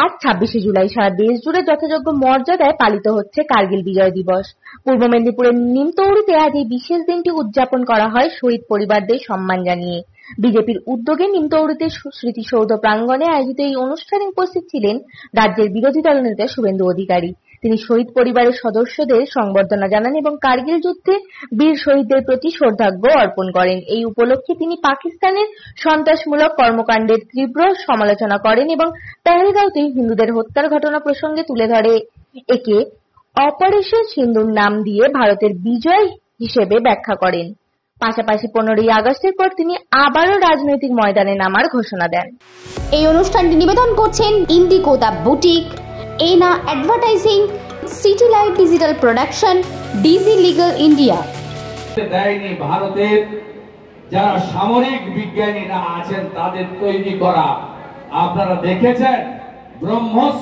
আজ 26শে জুলাই সারা দেশ জুড়ে যথাযোগ্য মর্যাদায় পালিত হচ্ছে কার্গিল বিজয় দিবস। পূর্ব মেদিনীপুরের নিমতৌড়িতে আজ এই বিশেষ দিনটি উদযাপন করা হয় শহীদ পরিবারদের সম্মান জানিয়ে। বিজেপির উদ্যোগে নিমতৌড়িতে স্মৃতিসৌধ প্রাঙ্গণে আয়োজিত এই অনুষ্ঠানে উপস্থিত ছিলেন রাজ্যের বিরোধী দলনেতা শুভেন্দু অধিকারী। তিনি শহীদ পরিবারের সদস্যদের সংবর্ধনা জানান এবং কার্গিল যুদ্ধে বীর শহীদদের প্রতি শ্রদ্ধার্ঘ্য অর্পণ করেন। এই উপলক্ষে তিনি পাকিস্তানের সন্ত্রাসমূলক কর্মকাণ্ডের তীব্র সমালোচনা করেন এবং পেহেলগাঁওতে হিন্দুদের হত্যার ঘটনা প্রসঙ্গে তুলে ধরে একে অপারেশন সিন্দুর নাম দিয়ে ভারতের বিজয় হিসেবে ব্যাখ্যা করেন। পাশাপাশি 15ই আগস্টের পর তিনি আবারও রাজনৈতিক ময়দানে নামার ঘোষণা দেন। এই অনুষ্ঠানটি নিবেদন করছেন Indigo the boutique, Ena advertising, city light digital production, digi legal India. দেয়নি ভারতের যারা সামরিক বিজ্ঞানীরা আছেন তাদের তৈরি করা। আপনারা দেখেছেন ব্রহ্মস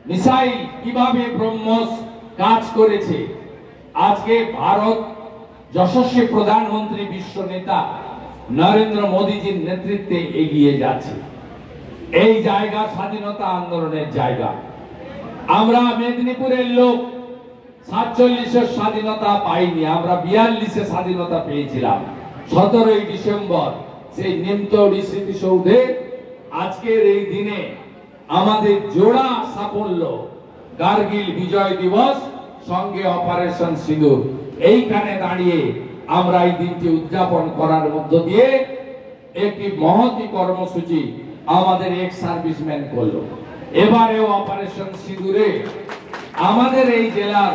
মিসাইল কিভাবে ব্রহ্মস কাজ করেছে। আজকে ভারত যশস্বী প্রধানমন্ত্রী বিশ্ব নেতা নরেন্দ্র মোদীজির নেতৃত্বে এগিয়ে যাচ্ছে। এই জায়গা স্বাধীনতা আন্দোলনের জায়গা। আমরা মেদিনীপুরের লোক 47-এর স্বাধীনতা পাইনি, আমরা 42-এ স্বাধীনতা পেয়েছিলাম। 17ই ডিসেম্বর সেই নিমতৌড়ি স্মৃতিসৌধে আজকের এই দিনে আমাদের জোড়া সাফল্য কার্গিল বিজয় দিবস সঙ্গে অপারেশন সিঁদুর। এইখানে দাঁড়িয়ে আমরা এই দিনটি উদযাপন করার মধ্য দিয়ে একটি মহতি কর্মসূচি আমাদের এক্স সার্ভিসম্যান করলো। এবারেও অপারেশন সিঁদুরে আমাদের এই জেলার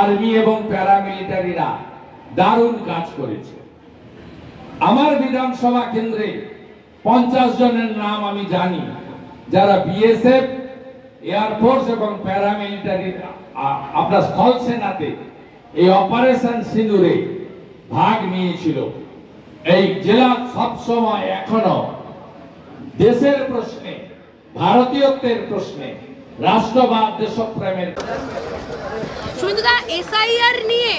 আর্মি এবং প্যারামিলিটারিরা দারুণ কাজ করেছে। আমার বিধানসভা কেন্দ্রে 50 জনের নাম আমি জানি যারা বিএসএফ, এয়ারফোর্স এবং প্যারামিলিটারি আপনার স্থল সেনাতে এই অপারেশন সিঁদুরে ভাগ নিয়েছিল। এই জেলা সবসময় এখনো দেশের প্রশ্নে, ভারতীয়ত্বের প্রশ্নে, রাষ্ট্রবাদ, দেশপ্রেমের। এসআইআর নিয়ে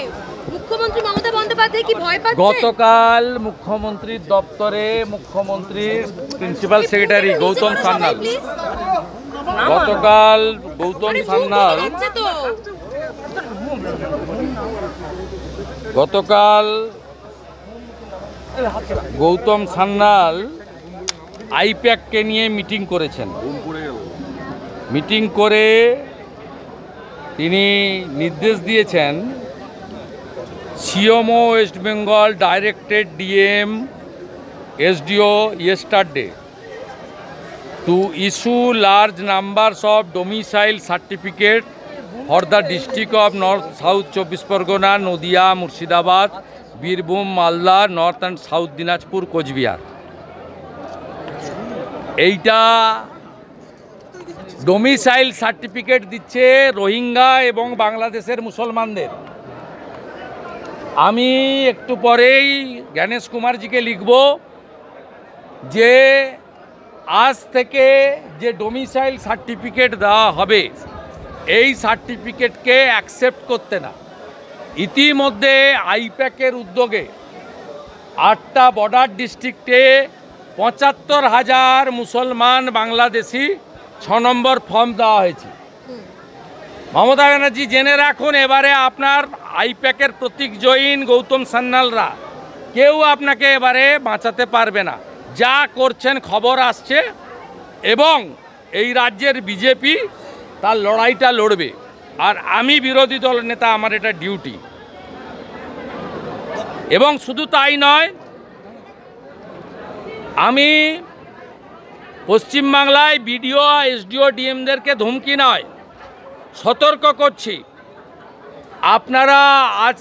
মুখ্যমন্ত্রী মমতা বন্দ্যোপাধ্যায় কি ভয় পাচ্ছেন? গতকাল মুখ্যমন্ত্রীর দপ্তরে মুখ্যমন্ত্রীর প্রিন্সিপাল সেক্রেটারি গৌতম সান্যাল গৌতম সান্যাল আইপ্যাককে নিয়ে মিটিং করেছেন। মিটিং করে তিনি নির্দেশ দিয়েছেন CMO West Bengal directed DM SDO yesterday to issue large numbers of domicile certificate for the district of North South 24 Pargona, Nodia, Murshidabad, Birbhum, Malda, North and South Dinajpur, Cochbihar। এইটা domicile certificate দিচ্ছে রোহিঙ্গা এবং বাংলাদেশের মুসলমানদের। আমি একটু পরেই জ্ঞানেশ কুমারজিকে লিখব যে আজ থেকে যে ডোমিসাইল সার্টিফিকেট দেওয়া হবে এই সার্টিফিকেটকে অ্যাকসেপ্ট করতে না। ইতিমধ্যে আইপ্যাকের উদ্যোগে 8টা বর্ডার ডিস্ট্রিক্টে 75,000 মুসলমান বাংলাদেশি 6 নম্বর ফর্ম দেওয়া হয়েছে। মমতা ব্যানার্জি জেনে রাখুন, এবারে আপনার আইপ্যাকের প্রতীক জৈন গৌতম সান্যালরা কেউ আপনাকে এবারে বাঁচাতে পারবে না। যা করছেন খবর আসছে এবং এই রাজ্যের বিজেপি তার লড়াইটা লড়বে। আর আমি বিরোধী দল নেতা, আমার এটা ডিউটি। এবং শুধু তাই নয়, আমি পশ্চিমবাংলায় বিডিও, এসডিও, ডিএমদেরকে ধমকি নয়, সতর্ক করছি। আপনারা আজ